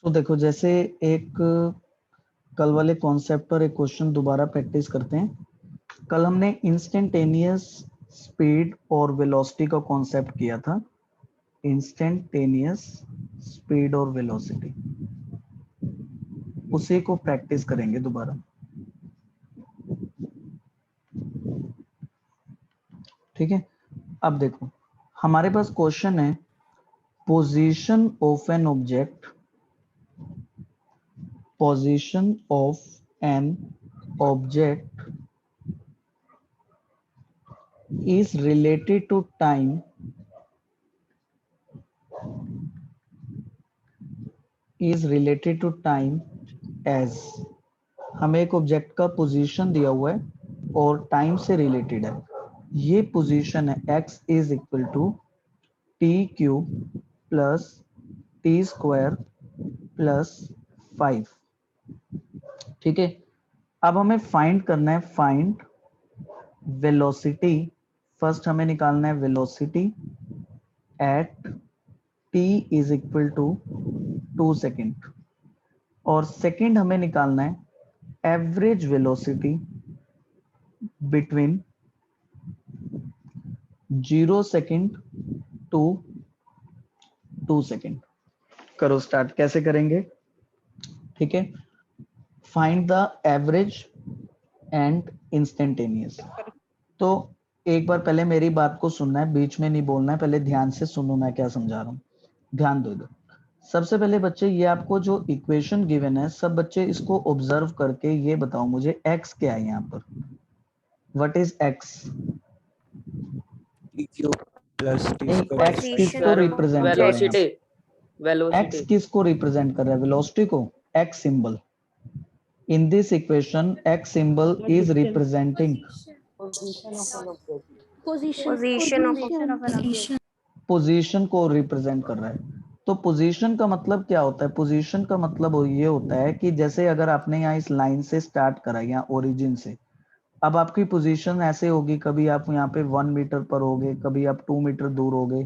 तो देखो, जैसे एक कल वाले कॉन्सेप्ट पर एक क्वेश्चन दोबारा प्रैक्टिस करते हैं। कल हमने इंस्टेंटेनियस स्पीड और वेलोसिटी का कॉन्सेप्ट किया था। इंस्टेंटेनियस स्पीड और वेलोसिटी, उसी को प्रैक्टिस करेंगे दोबारा। ठीक है, अब देखो हमारे पास क्वेश्चन है, position of an object, position of an object is related to time as, हमें एक ऑब्जेक्ट का पोजीशन दिया हुआ है और टाइम से रिलेटेड है। ये पोजीशन है x is equal to t cube plus t square plus 5। ठीक है, अब हमें फाइंड करना है, फाइंड वेलोसिटी। फर्स्ट हमें निकालना है velocity at t is equal to 2 second, और सेकेंड हमें निकालना है average velocity between 0 second to 2 second. करो स्टार्ट, कैसे करेंगे? ठीक है, find the average and instantaneous. तो एक बार पहले मेरी बात को सुनना है, बीच में नहीं बोलना है, पहले ध्यान से सुनो मैं क्या समझा रहा हूँ, ध्यान दो। सबसे पहले बच्चे, ये आपको जो इक्वेशन गिवन है, सब बच्चे इसको ऑब्जर्व करके ये बताओ मुझे x क्या है यहाँ पर। What is x? x किसको रिप्रेजेंट कर रहे हैं? x किसको रिप्रेजेंट कर रहा है? वेलोसिटी को। x symbol in this equation, x symbol is representing position को रिप्रेजेंट कर रहा है। तो पोजीशन का मतलब क्या होता है? पोजीशन का मतलब ये होता है कि जैसे अगर आपने यहाँ इस लाइन से स्टार्ट करा, यहाँ ओरिजिन से, अब आपकी पोजीशन ऐसे होगी, कभी आप यहाँ पे 1 मीटर पर होगे, कभी आप 2 मीटर दूर होगे,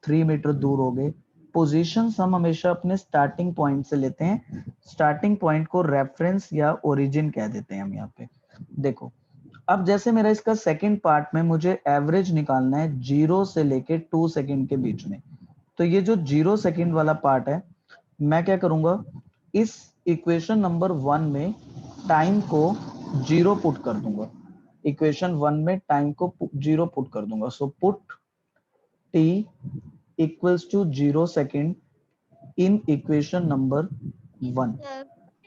3 मीटर दूर होगे। पोजीशन हम हमेशा अपने स्टार्टिंग पॉइंट से लेते हैं। स्टार्टिंग पॉइंट को रेफरेंस या ओरिजिन कह देते हैं हम यहाँ पे। देखो, अब जैसे मेरा इसका सेकंड पार्ट में मुझे एवरेज निकालना है 0 से लेके 2 सेकंड के बीच में। तो ये जो 0 सेकंड वाला पार्ट है, मैं क्या करूंगा, इस इक्वेशन नंबर 1 में टाइम को 0 पुट कर दूंगा। इक्वेशन 1 में टाइम को 0 पुट कर दूंगा। So put t equals to 0 second in equation number 1।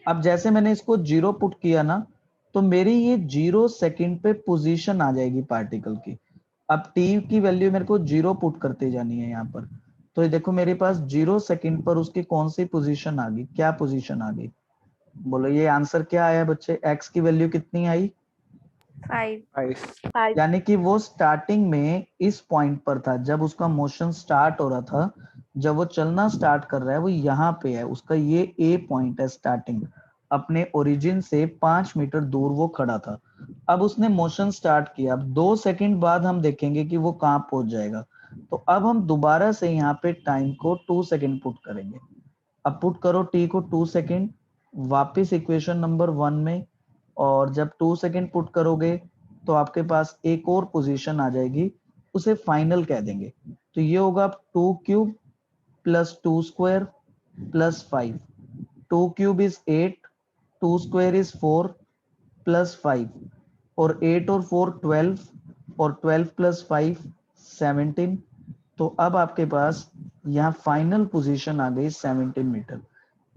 अब जैसे मैंने इसको 0 पुट किया ना, तो मेरी ये 0 सेकंड पे पोजीशन आ जाएगी पार्टिकल की। अब t की वैल्यू मेरे को 0 पुट करते जानी है यहाँ पर। तो ये देखो मेरे पास 0 सेकंड पर उसकी कौन सी पोजीशन आ गई, क्या पोजीशन आ गई? बोलो ये आंसर क्या आया बच्चे? x की वैल्यू कितनी आई? 5। यानी कि वो स्टार्टिंग में इस पॉइंट पर था, जब उसका मोशन स्टार्ट हो रहा था, जब वो चलना स्टार्ट कर रहा है, वो यहाँ पे है, उसका ये ए पॉइंट है स्टार्टिंग। अपने ओरिजिन से 5 मीटर दूर वो खड़ा था। अब उसने मोशन स्टार्ट किया। अब 2 सेकंड बाद हम देखेंगे कि वो कहाँ पहुंच जाएगा। तो अब हम दोबारा से यहाँ पे टाइम को 2 सेकंड पुट करेंगे। अब पुट करो t को 2 सेकंड वापस इक्वेशन नंबर 1 में, और जब 2 सेकंड पुट करोगे तो आपके पास एक और पोजीशन आ जाएगी, उसे फाइनल कह देंगे। तो ये होगा 2 cube plus 2 square plus 5। 2 cube is 8, 2 square is 4 plus 5, और 8 और 4 12, और 12 प्लस 5 17। तो अब आपके पास यहाँ फाइनल पोजीशन आ गई 17 मीटर।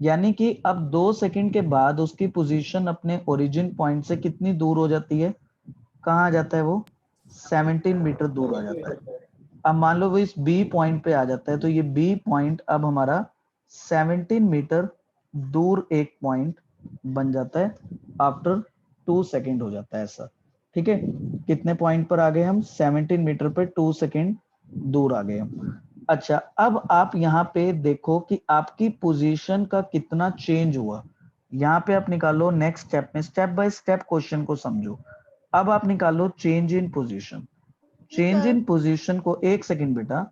यानी कि अब 2 सेकंड के बाद उसकी पोजीशन अपने ओरिजिन पॉइंट से कितनी दूर हो जाती है? कहाँ आ जाता है वो? 17 मीटर दूर आ जाता है। अब मान लो वो इस बी पॉइंट पे आ जाता है, तो ये बी पॉइंट अब हमारा 17 मीटर दूर एक पॉइंट बन जाता है। आफ्टर 2 सेकंड हो जाता है ऐसा। ठीक है, कितने पॉइंट पर आ गए हम? 17 मीटर पे 2 सेकंड दूर आ गए हम। अच्छा, अब आप यहाँ पे देखो कि आपकी पोजीशन का कितना चेंज हुआ। यहाँ पे आप निकालो नेक्स्ट स्टेप में, स्टेप बाय स्टेप क्वेश्चन को समझो। अब आप निकालो change in position. Change in position को, एक सेकंड बेटा,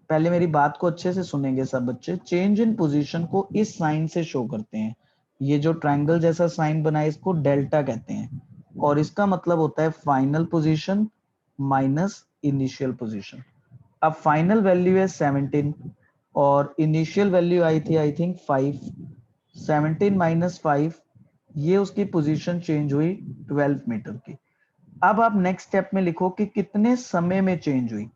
पहले मेरी बात को अच्छे से सुनेंगे सब बच्चे। चेंज इन पोजीशन को इस साइन से शो करते हैं। ये जो ट्रायंगल जैसा साइन बना है इसको डेल्टा कहते हैं, और इसका मतलब होता है final position minus initial position. अब फाइनल वैल्यू है 17 और इनिशियल वैल्यू आई थी आई थिंक 5। 17 माइनस 5, ये उसकी पोजीशन चेंज हुई 12 मीटर की। अब आप नेक्स्ट स्टेप में लिखो कि कितने समय में चेंज हुई,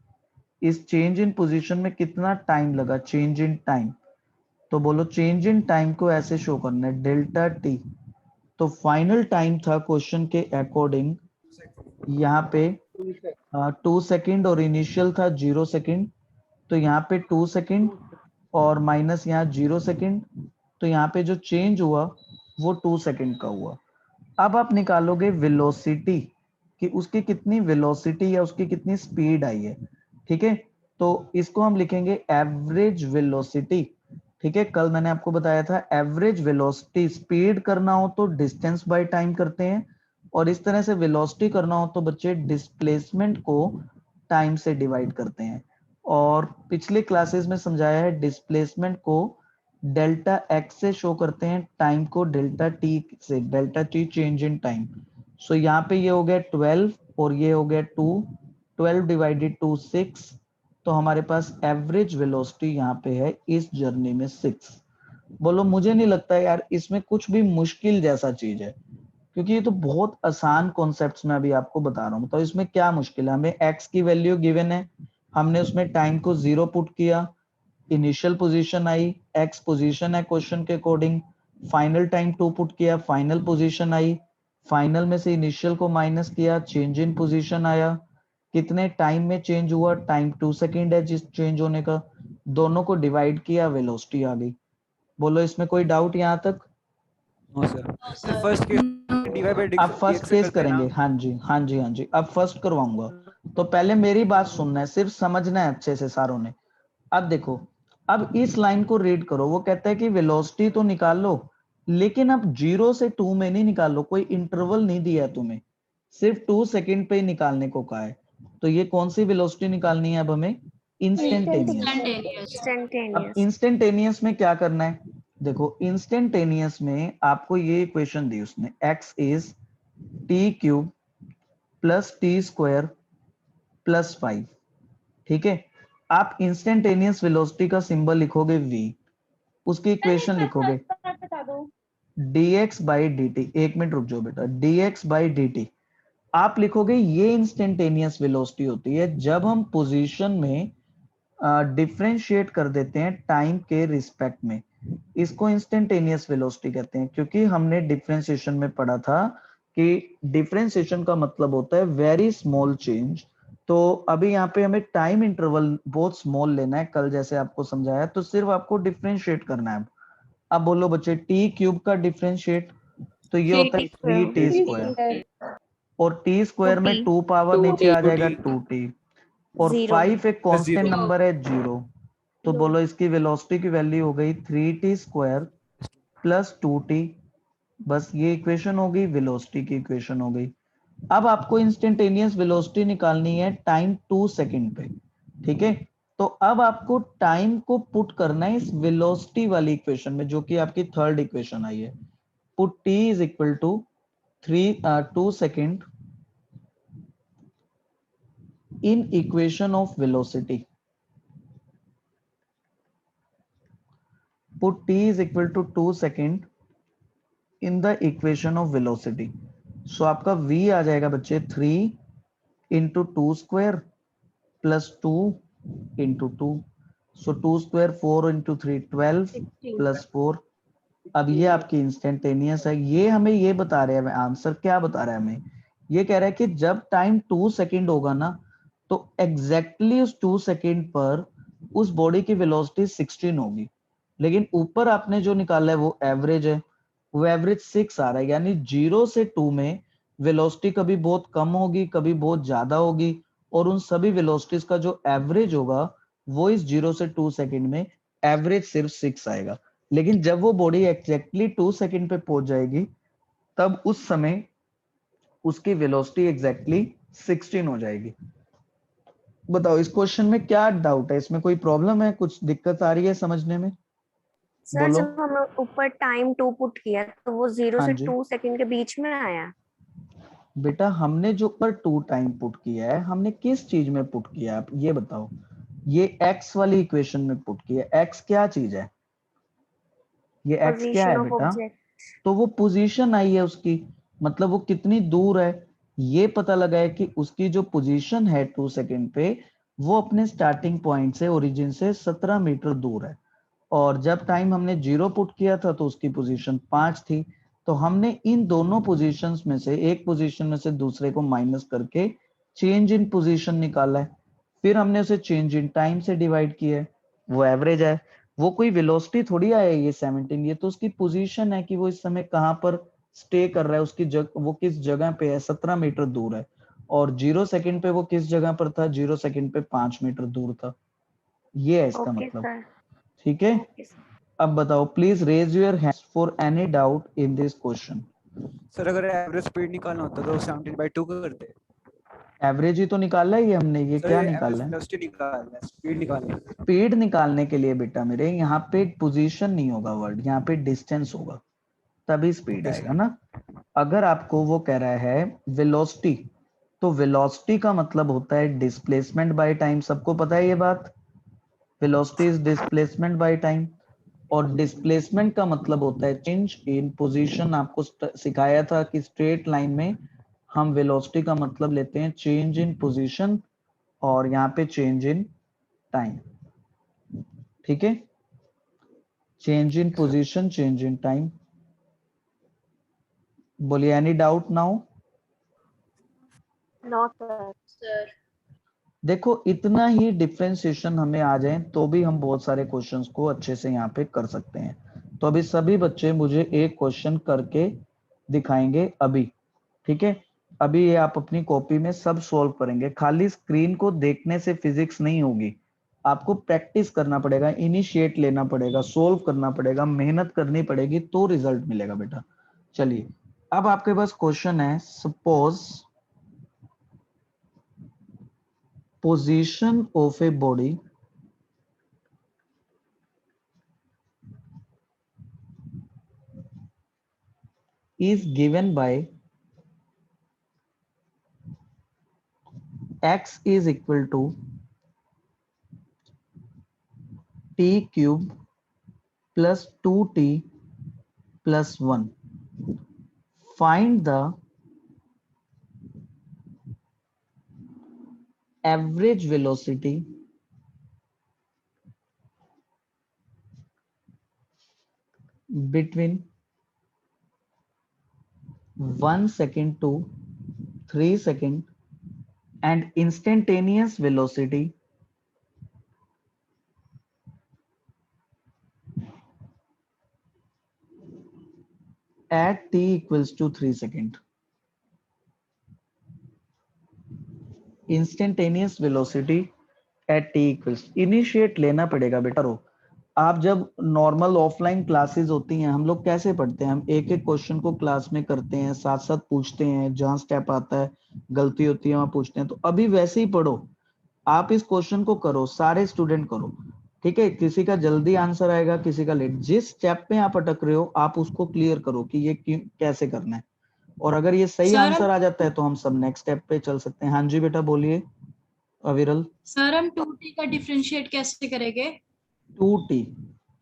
इस चेंज इन पोजीशन में कितना टाइम लगा, चेंज इन टाइम। तो बोलो चेंज इन टाइम को ऐसे शो करना है डेल्टा टी। तो फाइनल टाइम था क्वेश्चन के अकॉर्डिंग यहाँ पे 2 सेकेंड और इनिशियल था 0 सेकेंड, तो यहाँ पे 2 सेकेंड और माइनस यहाँ 0 सेकेंड, तो यहाँ पे जो चेंज हुआ वो 2 सेकेंड का हुआ। अब आप निकालोगे वेलोसिटी कि उसकी कितनी वेलोसिटी या उसकी कितनी स्पीड आई है, ठीक है। तो इसको हम लिखेंगे एवरेज वेलोसिटी, ठीक है। कल मैंने आपको बताया था एवरेज वेलोसिटी, स्पीड करना हो तो डिस्टेंस बाय टाइम करते हैं, और इस तरह से वेलोसिटी करना हो तो बच्चे डिस्प्लेसमेंट को टाइम से डिवाइड करते हैं। और पिछले क्लासेस में समझाया है डिस्प्लेसमेंट को डेल्टा एक्स से शो करते हैं, टाइम को डेल्टा टी से, delta T change in time. So यहाँ पे ये हो गया 12 और ये हो गया 2, 12 डिवाइडेड टू 6, तो हमारे पास एवरेज वेलोसिटी यहाँ पे है इस जर्नी में 6। बोलो मुझे नहीं लगता यार इसमें कुछ भी मुश्किल जैसा चीज है, क्योंकि ये तो बहुत आसान कॉन्सेप्ट्स में अभी आपको बता रहा हूँ। तो इसमें क्या मुश्किल है, हमें एक्स की वैल्यू गिवन है, हमने उसमें टाइम को 0 पुट किया, इनिशियल पोजीशन आई, एक्स पोजीशन है क्वेश्चन के अकॉर्डिंग, फाइनल टाइम 2 पुट किया, फाइनल पोजीशन आई, फाइनल में से इनिशियल को माइनस किया, चेंज इन पोजीशन आया, कितने टाइम में चेंज हुआ, टाइम 2 सेकेंड है जिस चेंज होने का, दोनों को डिवाइड किया, वेलोसिटी आ गई। बोलो इसमें कोई डाउट यहाँ तक? No sir, sir first case dy by अब फर्स्ट dx से केस करते हैं ना। करेंगे, हाँ जी हाँ जी हाँ जी, अब फर्स्ट करवाऊंगा। तो पहले मेरी बात सुनना है, सिर्फ समझना है अच्छे से सारों ने। अब देखो, अब इस लाइन को रीड करो, वो कहता है कि वेलोसिटी तो निकाल लो, लेकिन अब 0 से 2 में नहीं निकालो, कोई इंटरवल नहीं दिया है तुम्हें, सिर्फ 2 सेकेंड पे ही निकालने को कहा है। तो ये कौन सी वेलोसिटी निकालनी है अब हमें? इंस्टेंटेनियस। अब इंस्टेंटेनियस। इंस्टेंटेनियस में क्या करना है, देखो इंस्टेंटेनियस में आपको ये इक्वेशन दी उसने, x is T cube plus t square plus 5, ठीक है। आप इंस्टेंटेनियस वेलोसिटी का सिंबल लिखोगे v, उसकी इक्वेशन लिखोगे dx बाई dt। एक मिनट रुक जाओ बेटा, dx बाई dt आप लिखोगे, ये इंस्टेंटेनियस वेलोसिटी होती है जब हम पोजीशन में डिफरेंशिएट कर देते हैं टाइम के रिस्पेक्ट में, इसको इंस्टेंटेनियस वेलोसिटी कहते हैं। क्योंकि हमने डिफरेंशिएशन में पढ़ा था कि डिफरेंशिएशन का मतलब होता है वेरी स्मॉल चेंज। तो अभी यहाँ पे हमें टाइम इंटरवल बहुत स्मॉल लेना है, कल जैसे आपको समझाया, तो सिर्फ आपको डिफरेंशिएट करना है। अब बोलो बच्चे टी क्यूब का डिफरेंशिएट, तो ये होता है 3t स्क्वायर, और टी स्क्वायर में 2 पावर नीचे आ जाएगा 2t, और 5 एक कांस्टेंट नंबर है 0, तो बोलो इसकी वेलोसिटी की वैल्यू हो गई 3t स्क्वायर प्लस 2t। बस ये इक्वेशन हो गई, वेलोसिटी की इक्वेशन हो गई। अब आपको इंस्टेंटेनियस वेलोसिटी निकालनी है टाइम 2 सेकंड पे, ठीक है। तो अब आपको टाइम को पुट करना है इस वेलोसिटी वाली इक्वेशन में, जो कि आपकी थर्ड इक्वेशन आई है। Put t is equal to 2 second in equation of velocity. Put t is equal to 2 second in the equation of velocity. So आपका v आ जाएगा बच्चे 3 into 2 square plus 2 into 2. So 2 square 4 into 3 12 plus 4. अब ये आपकी instantaneous है। ये हमें ये बता रहे हैं, आंसर क्या बता रहा है हमें, ये कह रहा है कि जब टाइम 2 सेकंड होगा ना, तो एग्जैक्टली उस 2 सेकंड पर उस बॉडी की वेलोसिटी 16 होगी। लेकिन ऊपर आपने जो निकाला है वो एवरेज है, वो एवरेज 6 आ रहा है, यानी 0 से 2 में वेलोसिटी कभी बहुत कम होगी, कभी बहुत ज्यादा होगी, और उन सभी वेलोसिटीज का जो एवरेज होगा वो इस 0 से 2 सेकंड में एवरेज सिर्फ 6 आएगा। लेकिन जब वो बॉडी एग्जैक्टली 2 सेकंड पे पहुंच जाएगी, तब उस समय उसकी वेलोसिटी एग्जैक्टली 16 हो जाएगी। बताओ इस क्वेश्चन में क्या डाउट है, इसमें कोई प्रॉब्लम है, कुछ दिक्कत आ रही है समझने में? सर बोलो। जब हमने ऊपर टाइम 2 पुट किया तो वो 0 हाँ से जी 2 सेकंड के बीच में आया। बेटा, हमने जो पर 2 टाइम पुट किया है, हमने किस चीज में पुट किया है आप ये बताओ। ये x वाली इक्वेशन में पुट किया है। x क्या चीज है? ये x क्या पोजीशन है ऑफ बेटा? ऑब्जेक्ट। तो वो पोजीशन आई है उसकी, मतलब वो कितनी दूर है। ये पता लगा है कि उसकी जो पोजीशन है 2 सेकंड पे, वो अपने स्टार्टिंग पॉइंट से, ओरिजिन से 17 मीटर दूर है। और जब टाइम हमने 0 पुट किया था तो उसकी पोजीशन 5 थी। तो हमने इन दोनों पोजीशंस में से एक पोजीशन में से दूसरे को माइनस करके चेंज इन पोजीशन निकाला है। फिर हमने उसे चेंज इन टाइम से डिवाइड किया है, वो एवरेज है। वो कोई वेलोसिटी थोड़ी आया ये 17, ये तो उसकी पोजीशन है कि वो इस समय कहाँ पर स्टे कर रहा है, उसकी वो किस जगह पे है, 17 मीटर दूर है। और 0 सेकंड पे वो किस जगह पर था, 0 सेकंड पे 5 मीटर दूर था। ये है इसका ओके मतलब। सर। ठीक है, ओके सर। अब बताओ please raise your hands for any doubt in this question. Sir अगर एवरेज स्पीड निकालना होता तो 17/2 करते। एवरेज ही तो निकाला है ये हमने, ये सर क्या ये एवरेज निकाला है? वेलोसिटी निकालना है, स्पीड निकालना है। स्पीड निकालने के लिए बेटा मेरे, यहाँ पे पोजीशन नहीं होगा वर्ड, यहाँ पे डिस्टेंस होगा, तभी स्पीड ओके आएगा सर। ना। अगर आपको वो कह रहा है वेलोसिटी, तो वेलोसिटी का मतलब होता है डिस्प्लेसमेंट बाय टाइम, सबको पता है ये बात। Velocity is displacement by time. और डिस्प्लेसमेंट का मतलब होता है चेंज इन पोजीशन। आपको सिखाया था कि स्ट्रेट लाइन में हम वेलोसिटी का मतलब लेते हैं चेंज इन पोजीशन, और यहाँ पे चेंज इन टाइम। ठीक है, change in position, change in time. बोलिए any doubt now? No sir. देखो इतना ही डिफरेंशिएशन हमें आ जाए तो भी हम बहुत सारे क्वेश्चंस को अच्छे से यहाँ पे कर सकते हैं। तो अभी सभी बच्चे मुझे एक क्वेश्चन करके दिखाएंगे अभी। ठीक है, अभी ये आप अपनी कॉपी में सब सॉल्व करेंगे। खाली स्क्रीन को देखने से फिजिक्स नहीं होगी, आपको प्रैक्टिस करना पड़ेगा, इनिशिएट लेना पड़ेगा, सोल्व करना पड़ेगा, मेहनत करनी पड़ेगी, तो रिजल्ट मिलेगा बेटा। चलिए, अब आपके पास क्वेश्चन है, suppose position of a body is given by x is equal to t cube plus 2t plus 1. Find the average velocity between 1 second to 3 second and instantaneous velocity at t equals to 3 second. Instantaneous velocity at T equals. Initiate लेना पड़ेगा बेटा। रो, आप जब normal offline classes होती हैं, हम लोग कैसे पढ़ते हैं, हम एक एक क्वेश्चन को क्लास में करते हैं, साथ साथ पूछते हैं, जहां स्टेप आता है गलती होती है वहां पूछते हैं। तो अभी वैसे ही पढ़ो, आप इस क्वेश्चन को करो, सारे स्टूडेंट करो। ठीक है, किसी का जल्दी आंसर आएगा, किसी का लेट। जिस स्टेप में आप अटक रहे हो आप उसको क्लियर करो कि ये कैसे करना है। और अगर ये सही सर आंसर आ जाता है तो हम सब नेक्स्ट स्टेप पे चल सकते हैं। हाँ जी बेटा बोलिए अविरल। सर हम 2t का डिफरेंशिएट कैसे करेंगे? 2t,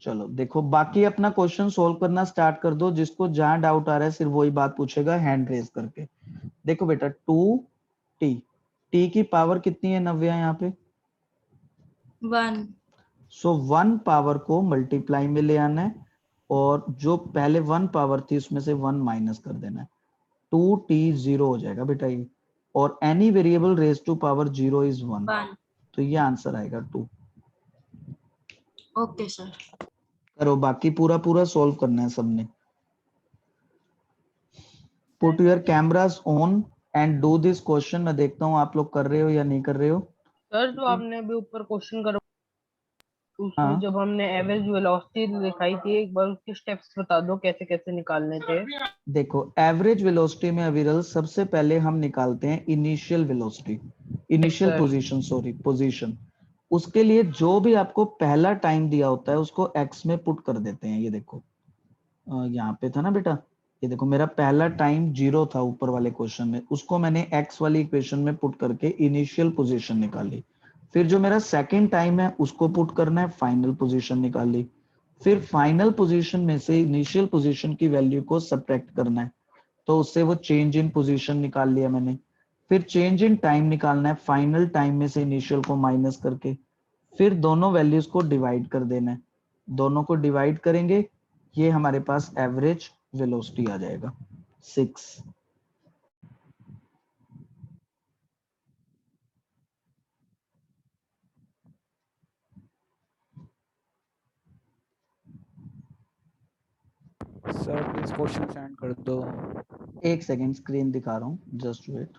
चलो देखो, बाकी अपना क्वेश्चन सोल्व करना स्टार्ट कर दो। जिसको जहां डाउट आ रहा है सिर्फ वही बात पूछेगा हैंड रेज करके। देखो बेटा 2t, t की पावर कितनी है नव्या यहाँ पे? 1। सो 1 पावर को मल्टीप्लाई में ले आना है, और जो पहले 1 पावर थी उसमें से 1 माइनस कर देना है। 2t 0 हो जाएगा बेटा ये। और any variable raise to power 0 is 1, 1। तो ये आंसर आएगा 2। Okay sir. करो, बाकी पूरा पूरा सोल्व करना है सबने। Put your cameras on and do this question. मैं देखता हूँ आप लोग कर रहे हो या नहीं कर रहे हो। सर जो आपने अभी ऊपर क्वेश्चन कर उसमें हाँ जब हमने एवरेज वेलोसिटी दिखाई थी, एक बार उसके स्टेप्स बता दो कैसे कैसे निकालने थे। देखो, एवरेज वेलोसिटी में अविरल सबसे पहले हम निकालते हैं initial velocity, initial sir. Position, sorry position. उसके लिए जो भी आपको पहला टाइम दिया होता है उसको एक्स में पुट कर देते हैं। ये देखो यहाँ पे था ना बेटा, ये देखो मेरा पहला टाइम 0 था ऊपर वाले क्वेश्चन में, उसको मैंने एक्स वाली इक्वेशन में पुट करके इनिशियल पोजीशन निकाली। फिर जो मेरा सेकंड टाइम है उसको पुट करना है, फाइनल पोजीशन निकाली। फिर फाइनल पोजीशन में से इनिशियल पोजीशन की वैल्यू को सब्ट्रैक्ट करना है, तो उससे वो चेंज इन पोजीशन निकाल लिया मैंने। फिर चेंज इन टाइम निकालना है, फाइनल टाइम में से इनिशियल को माइनस करके। फिर दोनों वैल्यूज को डिवाइड कर देना है, दोनों को डिवाइड करेंगे, ये हमारे पास एवरेज वेलोसिटी आ जाएगा 6। सर प्लीज क्वेश्चन सेंड कर दो। एक सेकेंड, स्क्रीन दिखा रहा हूँ, just wait.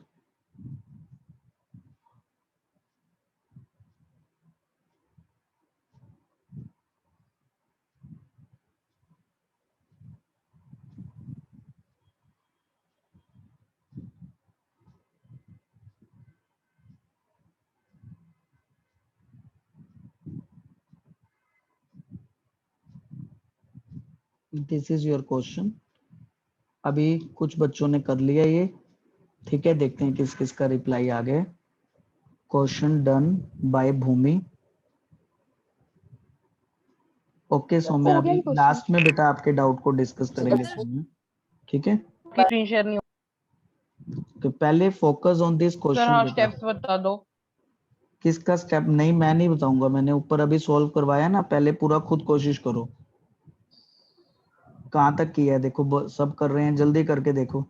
This is your question. अभी कुछ बच्चों ने कर लिया ये, ठीक है, देखते हैं किस किस का रिप्लाई आ गया। Question done by Bhumi. Okay Saumya, हो गया अभी ये क्वेश्चन। लास्ट में बेटा आपके डाउट को डिस्कस करेंगे सौम्या, ठीक है। स्क्रीन शेयर नहीं तो पहले फोकस ऑन दिस हो। सर क्वेश्चन हाँ, बेटा। स्टेप्स बता दो। किसका स्टेप? नहीं, मैं नहीं बताऊंगा, मैंने ऊपर अभी सॉल्व करवाया ना, पहले पूरा खुद कोशिश करो। कहाँ तक किया है देखो, सब कर रहे हैं, जल्दी करके देखो।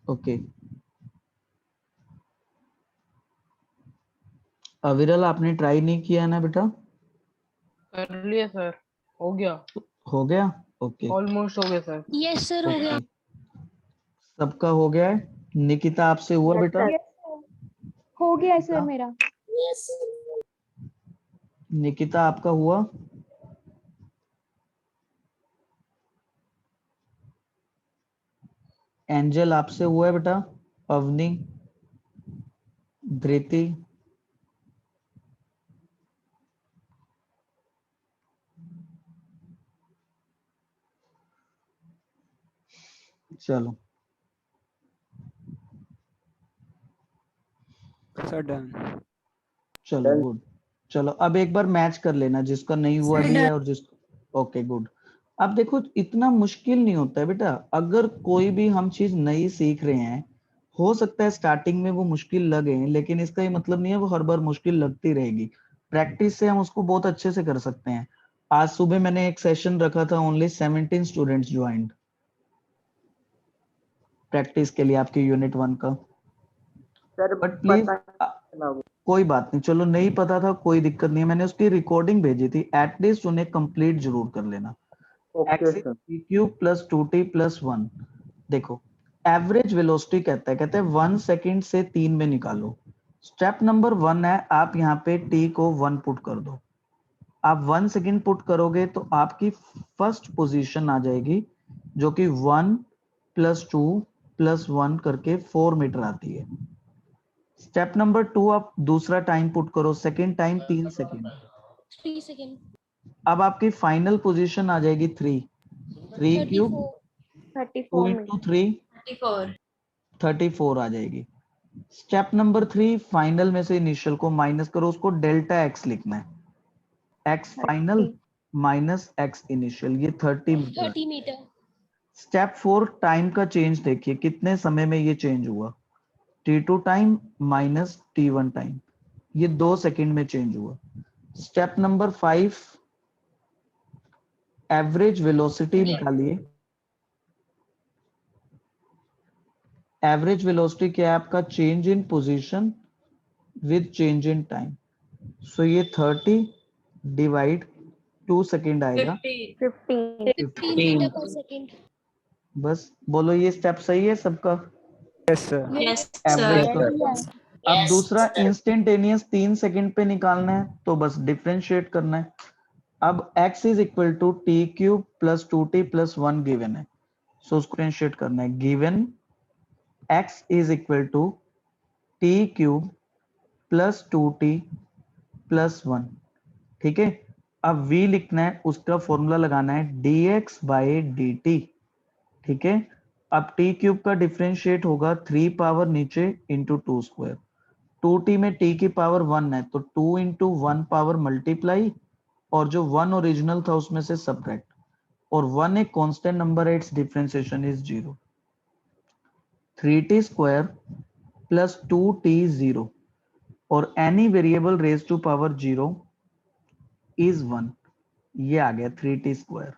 ओके अविरल, आपने ट्राई नहीं किया ना बेटा? कर लिए सर, हो गया, हो गया, ओके ऑलमोस्ट हो गया सर। यस सर हो गया। ओके, सबका हो गया है। निकिता, आपसे हुआ Yes, बेटा? sir. हो गया सर निकिता, मेरा। निकिता आपका हुआ? एंजल आपसे हुआ है बेटा? अवनी, धृति, चलो सर डन। चलो गुड। चलो अब एक बार मैच कर लेना, जिसका नहीं हुआ भी है और जिसका, ओके गुड। अब देखो, इतना मुश्किल नहीं होता है बेटा, अगर कोई भी हम चीज नई सीख रहे हैं, हो सकता है स्टार्टिंग में वो मुश्किल लगे, लेकिन इसका ये मतलब नहीं है वो हर बार मुश्किल लगती रहेगी। प्रैक्टिस से हम उसको बहुत अच्छे से कर सकते हैं। आज सुबह मैंने एक सेशन रखा था, ओनली 17 स्टूडेंट्स ज्वाइंट प्रैक्टिस के लिए आपके यूनिट 1 का। बट प्लीज, कोई बात नहीं, चलो नहीं पता था कोई दिक्कत नहीं है, मैंने उसकी रिकॉर्डिंग भेजी थी, एटलीस्ट उन्हें कंप्लीट जरूर कर लेना। X cube plus 2t plus 1। देखो, एवरेज वेलोसिटी कहते हैं 1 सेकंड से 3 में निकालो। स्टेप नंबर 1 है, आप यहाँ पे t को 1 पुट कर दो। आप 1 सेकंड पुट करोगे तो आपकी फर्स्ट पोजीशन आ जाएगी, जो कि 1 प्लस 2 प्लस 1 करके 4 मीटर आती है। स्टेप नंबर 2, आप दूसरा टाइम पुट करो, सेकंड टाइम 3 सेकंड। 3 सेकंड। अब आपकी फाइनल पोजीशन आ जाएगी 3, 3 क्यूब 2 34 इंटू minutes. 3 34। 34 आ जाएगी। स्टेप नंबर 3, फाइनल में से इनिशियल को माइनस करो, उसको डेल्टा एक्स लिखना है, x final 30. Minus x initial, ये 30 मीटर। 30 मीटर। स्टेप 4, टाइम का चेंज देखिए, कितने समय में ये चेंज हुआ, t2 time minus t1 time, ये 2 सेकंड में चेंज हुआ। स्टेप नंबर 5, एवरेज वेलोसिटी निकालिए। एवरेज वेलोसिटी क्या है आपका? Change in position with change in time. So ये 30 डिवाइड 2 सेकेंड आएगा 15 15 मीटर पर सेकंड। बस। बोलो ये स्टेप सही है सबका Yes, sir. Yes average sir. का। अब दूसरा इंस्टेंटेनियस 3 सेकंड पे निकालना है तो बस डिफरेंशिएट करना है। अब x is equal to t cube plus 2t plus 1 given है, सो उसको डिफरेंशिएट करना है। Given x is equal to t cube plus 2t plus 1, ठीक है। अब v लिखना है, उसका फॉर्मूला लगाना है dx बाई dt, ठीक है। अब t क्यूब का डिफरेंशिएट होगा 3 पावर नीचे इंटू 2 स्क्वायर, 2t में t की पावर 1 है तो 2 इंटू 1 पावर मल्टीप्लाई, और जो 1 ओरिजिनल था उसमें से सब्ट्रैक्ट, और 1 एक कांस्टेंट नंबर है, it's differentiation is 0। 3t square plus 2t 0 और any variable raise to power 0 is 1। ये आ गया 3t स्क्वायर।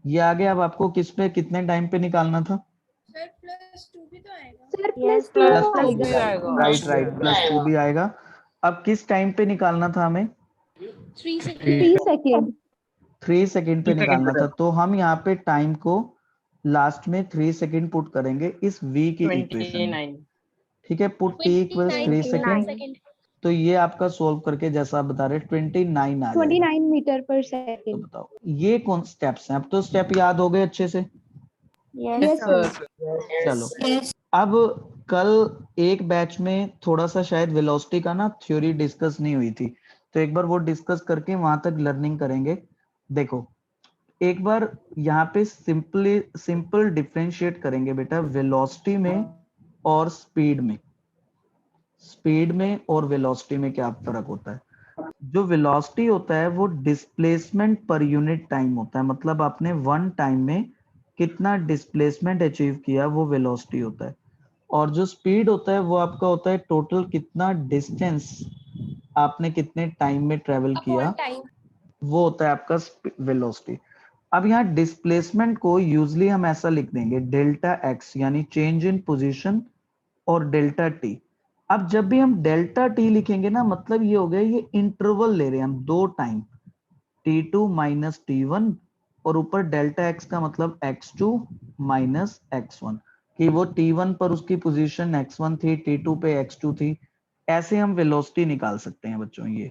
ये आ गया। अब आपको किस पे कितने टाइम पे निकालना था? सर प्लस 2 भी तो आएगा। सर Yes, प्लस प्लस 2 2 भी आएगा। आएगा, राइट प्लस 2 भी आएगा। अब किस टाइम पे निकालना था हमें? 3 सेकंड। 3 सेकेंड। 3 सेकेंड पे निकालना था, तो हम यहाँ पे टाइम को लास्ट में 3 सेकेंड पुट करेंगे इस v की इक्वेशन में, 29। ठीक है। पुट t इक्वल्स 3 सेकेंड, तो ये आपका सोल्व करके जैसा आप बता रहे 29 आ जाएगा। 29 मीटर पर तो सेकेंड। बताओ ये कौन स्टेप्स हैं? अब तो स्टेप याद हो गए अच्छे से। yes sir. चलो अब कल एक बैच में थोड़ा सा शायद वेलोसिटी का ना थ्योरी डिस्कस नहीं हुई थी, तो एक बार वो डिस्कस करके वहां तक लर्निंग करेंगे। देखो एक बार यहाँ पे सिंपल डिफरेंशिएट करेंगे बेटा वेलोसिटी में और स्पीड में। स्पीड में और वेलोसिटी में क्या फर्क होता है? जो वेलोसिटी होता है वो डिस्प्लेसमेंट पर यूनिट टाइम होता है, मतलब आपने 1 टाइम में कितना डिस्प्लेसमेंट अचीव किया वो वेलोसिटी होता है। और जो स्पीड होता है वो आपका होता है टोटल कितना डिस्टेंस आपने कितने टाइम में ट्रेवल किया, टाइम। वो होता है आपका वेलोसिटी। अब यहाँ डिस्प्लेसमेंट को यूजली हम ऐसा लिख देंगे डेल्टा एक्स यानी चेंज इन पोजीशन और डेल्टा टी। अब जब भी हम डेल्टा टी लिखेंगे ना मतलब ये हो गया ये इंटरवल ले रहे हैं हम, दो टाइम t2 माइनस t1 और ऊपर डेल्टा x का मतलब x2 माइनस x1, कि वो t1 पर उसकी पोजीशन x1 थी, t2 पे x2 थी। ऐसे हम वेलोसिटी निकाल सकते हैं बच्चों ये।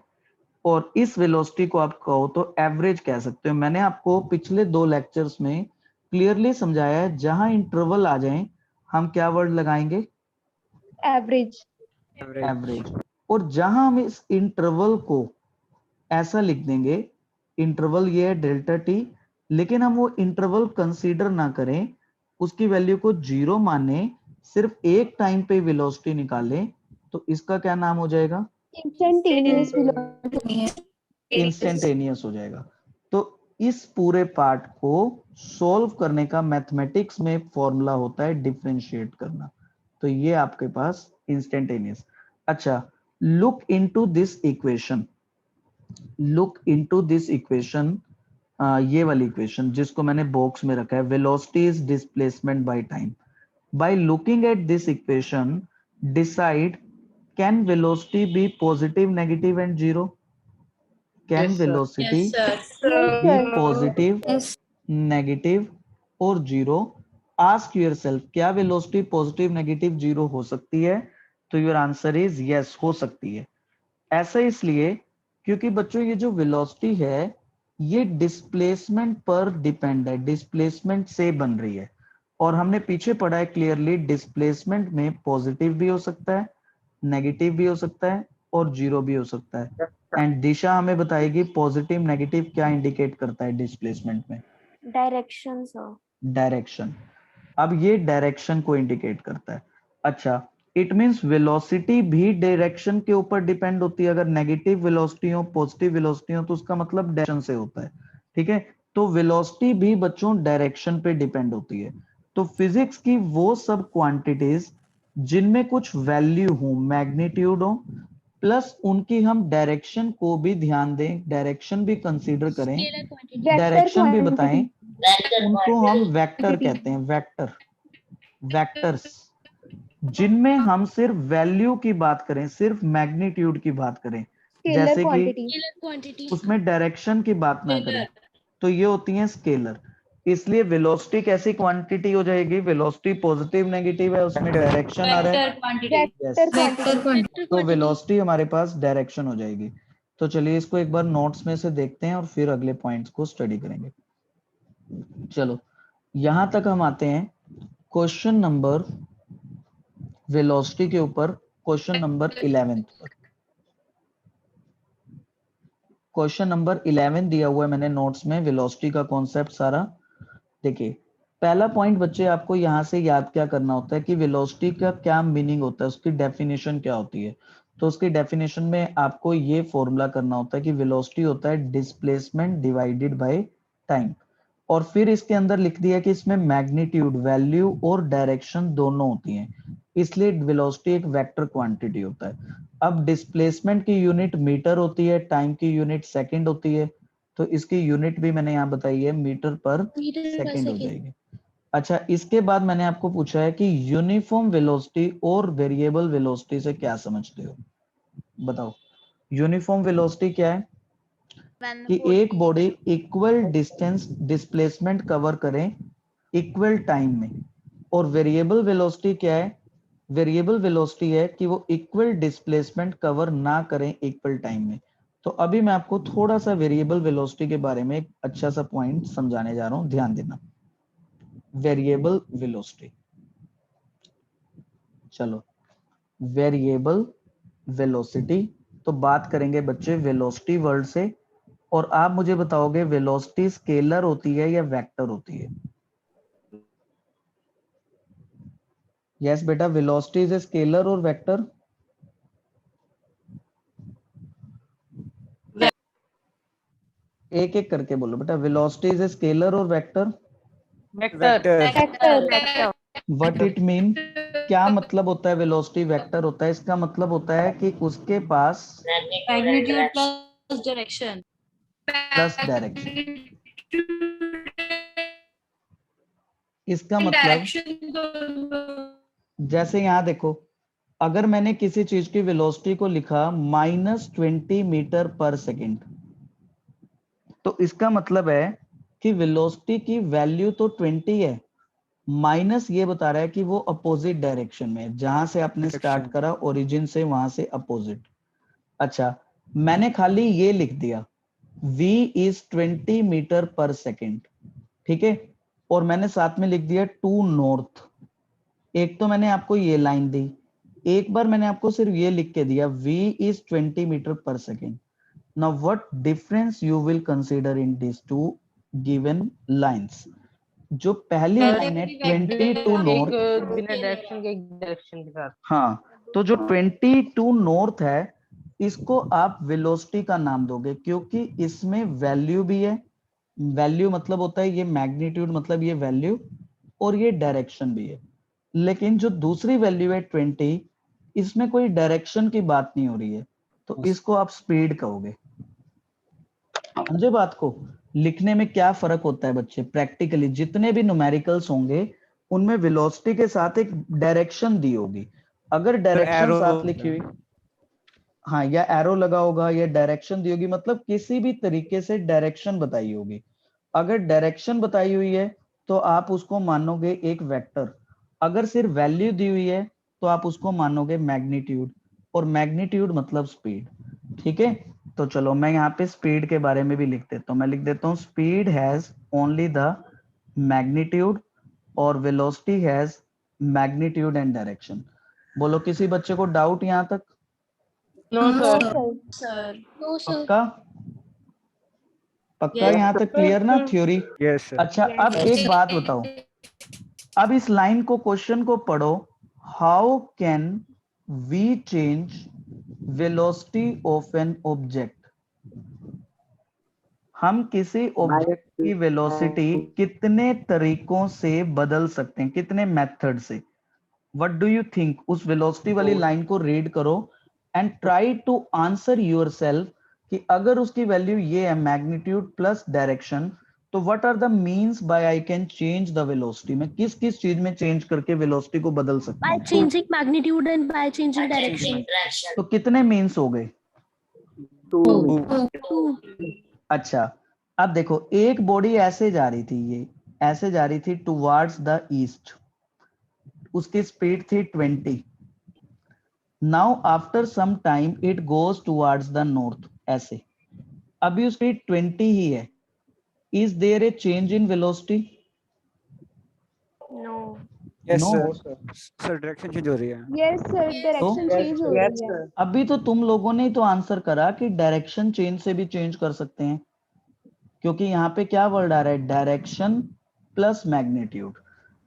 और इस वेलोसिटी को आप कहो तो एवरेज कह सकते हो। मैंने आपको पिछले 2 लेक्चर्स में क्लियरली समझाया है, जहां इंटरवल आ जाए हम क्या वर्ड लगाएंगे? एवरेज। एवरेज। और जहां हम इस इंटरवल को ऐसा लिख देंगे, इंटरवल ये है डेल्टा टी, लेकिन हम वो इंटरवल कंसीडर ना करें, उसकी वैल्यू को 0 माने, सिर्फ एक टाइम पे वेलोसिटी निकालें, तो इसका क्या नाम हो जाएगा? Instantaneous velocity. इंस्टेंटेनियस हो जाएगा। तो इस पूरे पार्ट को सॉल्व करने का मैथमेटिक्स में फॉर्मूला होता है डिफरेंशिएट करना। तो ये आपके पास इंस्टेंटेनियस। अच्छा, look into this equation, look into this equation, ये वाली इक्वेशन जिसको मैंने बॉक्स में रखा है, velocity is displacement by time. By looking at this equation decide can velocity be positive, negative and zero? Can Yes, sir. Velocity yes be sir. Positive, negative और zero? Ask yourself, क्या velocity positive, negative, zero हो सकती है? तो your answer is yes, हो सकती है। ऐसा इसलिए क्योंकि बच्चों ये जो वेलोसिटी है ये डिस्प्लेसमेंट पर डिपेंड है, डिस्प्लेसमेंट से बन रही है। और हमने पीछे पढ़ा है क्लियरली डिस्प्लेसमेंट में पॉजिटिव भी हो सकता है, नेगेटिव भी हो सकता है और जीरो भी हो सकता है। एंड दिशा हमें बताएगी पॉजिटिव नेगेटिव क्या इंडिकेट करता है डिस्प्लेसमेंट में? Direction sir. डायरेक्शन। अब ये डायरेक्शन को इंडिकेट करता है। अच्छा, इट मींस वेलोसिटी भी डायरेक्शन के ऊपर डिपेंड होती है। अगर नेगेटिव वेलोसिटी हो, पॉजिटिव वेलोसिटी हो, तो उसका मतलब डायरेक्शन से होता है, ठीक है। तो वेलोसिटी भी बच्चों डायरेक्शन पे डिपेंड होती है। तो फिजिक्स की वो सब क्वांटिटीज जिनमें कुछ वैल्यू हो, मैग्नीट्यूड हो, प्लस उनकी हम डायरेक्शन को भी ध्यान दें, डायरेक्शन भी कंसीडर करें, स्केलर क्वांटिटी। डायरेक्शन भी बताएं, उनको हम वेक्टर कहते हैं। Vector, vectors. जिनमें हम सिर्फ वैल्यू की बात करें, सिर्फ मैग्नीट्यूड की बात करें, स्केलर जैसे कि क्वांटिटी। Scalar quantity. उसमें डायरेक्शन की बात ना करें, तो ये होती है स्केलर। इसलिए वेलोसिटी कैसी क्वांटिटी हो जाएगी? वेलोसिटी पॉजिटिव नेगेटिव है, उसमें Vector. डायरेक्शन आ रहा है। Vector quantity. Vector तो quantity. वेलोसिटी हमारे पास डायरेक्शन हो जाएगी। तो चलिए इसको एक बार नोट्स में से देखते हैं और फिर अगले पॉइंट्स को स्टडी करेंगे। चलो यहां तक हम आते हैं क्वेश्चन नंबर वेलोसिटी के ऊपर, क्वेश्चन नंबर 11 पर। क्वेश्चन नंबर 11 दिया हुआ है मैंने नोट्स में, वेलोसिटी का कॉन्सेप्ट सारा। देखिए पहला पॉइंट बच्चे आपको यहाँ से याद क्या करना होता है कि वेलोसिटी का क्या मीनिंग होता है, उसकी डेफिनेशन क्या होती है। तो उसकी डेफिनेशन में आपको ये फॉर्मूला करना होता है कि वेलोसिटी होता है डिस्प्लेसमेंट डिवाइडेड बाय टाइम, और फिर इसके अंदर लिख दिया कि इसमें मैग्नीट्यूड, वैल्यू और डायरेक्शन दोनों होती हैं, इसलिए वेलोसिटी एक वेक्टर क्वांटिटी होता है। अब डिस्प्लेसमेंट की यूनिट मीटर होती है, टाइम की यूनिट सेकंड होती है, तो इसकी यूनिट भी मैंने यहाँ बताई है, मीटर पर Meter per सेकंड हो second. जाएगी। अच्छा इसके बाद मैंने आपको पूछा है कि यूनिफॉर्म वेलोसिटी और वेरिएबल वेलोसिटी से क्या समझते हो, बताओ। यूनिफॉर्म वेलोसिटी क्या है? कि एक body equal distance displacement cover करें इक्वल टाइम में। और वेरिएबल वेलोसिटी क्या है? वेरिएबल वेलोसिटी है कि वो इक्वल डिस्प्लेसमेंट कवर ना करें इक्वल टाइम में। तो अभी मैं आपको थोड़ा सा वेरिएबल वेलोसिटी के बारे में एक अच्छा सा पॉइंट समझाने जा रहा हूं, ध्यान देना। वेरिएबल वेलोसिटी, चलो वेरिएबल वेलोसिटी, तो बात करेंगे बच्चे वेलोसिटी वर्ड से, और आप मुझे बताओगे वेलोसिटी स्केलर होती है या वेक्टर होती है? यस बेटा, वेलोसिटी इज ए स्केलर और वेक्टर? एक एक करके बोलो बेटा, वेलोसिटी इज ए स्केलर और vector? Vector. Vector. What it mean, क्या मतलब होता है वेलोसिटी वेक्टर होता है? इसका मतलब होता है कि उसके पास Magnitude plus direction. Plus direction. इसका मतलब जैसे यहां देखो, अगर मैंने किसी चीज की वेलोसिटी को लिखा -20 मीटर पर सेकेंड, तो इसका मतलब है कि वेलोसिटी की वैल्यू तो 20 है, माइनस ये बता रहा है कि वो अपोजिट डायरेक्शन में है, जहां से आपने स्टार्ट Direction. करा ओरिजिन से वहां से अपोजिट। अच्छा मैंने खाली ये लिख दिया v is 20 metre per second, ठीक है, और मैंने साथ में लिख दिया टू नॉर्थ। एक तो मैंने आपको ये लाइन दी, एक बार मैंने आपको सिर्फ ये लिख के दिया v is 20 metre per second. Now what difference you will consider in this two given lines? जो पहली लाइन है 20 टू नॉर्थ, बिना डायरेक्शन के एक डायरेक्शन के साथ। हाँ, तो जो 20 टू नॉर्थ है इसको आप वेलोसिटी का नाम दोगे, क्योंकि इसमें वैल्यू भी है, वैल्यू मतलब होता है ये मैग्नीट्यूड मतलब ये वैल्यू, और ये डायरेक्शन भी है। लेकिन जो दूसरी वैल्यू है 20, इसमें कोई डायरेक्शन की बात नहीं हो रही है, तो इसको आप स्पीड कहोगे। समझे बात को? लिखने में क्या फर्क होता है बच्चे? प्रैक्टिकली जितने भी न्यूमेरिकल्स होंगे उनमें वेलोसिटी के साथ एक डायरेक्शन दी होगी। अगर डायरेक्शन arrow साथ लिखी हुई, हाँ, या एरो लगा होगा या डायरेक्शन दी होगी, मतलब किसी भी तरीके से डायरेक्शन बताई होगी। अगर डायरेक्शन बताई हुई है तो आप उसको मानोगे एक वेक्टर, अगर सिर्फ वैल्यू दी हुई है तो आप उसको मानोगे मैग्नीट्यूड, और मैग्नीट्यूड मतलब स्पीड, ठीक है। तो चलो मैं यहाँ पे स्पीड के बारे में भी लिख देता हूँ, मैं लिख देता हूँ speed has only the magnitude और velocity has magnitude and direction. बोलो किसी बच्चे को डाउट यहाँ तक? No sir. Sir. No, sir. पक्का? पक्का Yes. यहाँ तक क्लियर ना थ्योरी? Yes, sir. अच्छा अब एक बात बताओ, अब इस लाइन को, क्वेश्चन को पढ़ो, how can we change velocity of an object? हम किसी ऑब्जेक्ट की वेलोसिटी कितने तरीकों से बदल सकते हैं, कितने मेथड से? What do you think? उस वेलोसिटी वाली लाइन को रीड करो and try to answer yourself कि अगर उसकी वैल्यू ये है मैग्नीट्यूड प्लस डायरेक्शन, तो what are the means by I can change the velocity, मैं किस किस चीज में चेंज करके वेलोसिटी को बदल सकता By हूँ? changing magnitude and by changing direction. तो कितने मीन्स हो गए? 2. अच्छा, अब देखो एक बॉडी ऐसे जा रही थी, ये ऐसे जा रही थी टुवर्ड्स द ईस्ट, उसकी स्पीड थी 20। Now after some time it goes towards the north, ऐसे, अभी उसकी 20 ही है। Is there a change in velocity? No. Yes, No. sir. Sir, direction change हो रही है. यस सर, डायरेक्शन चेंज हो रही है। अभी तो तुम लोगों ने ही तो आंसर करा कि डायरेक्शन चेंज से भी चेंज कर सकते हैं, क्योंकि यहाँ पे क्या वर्ड आ रहा है? Direction plus magnitude.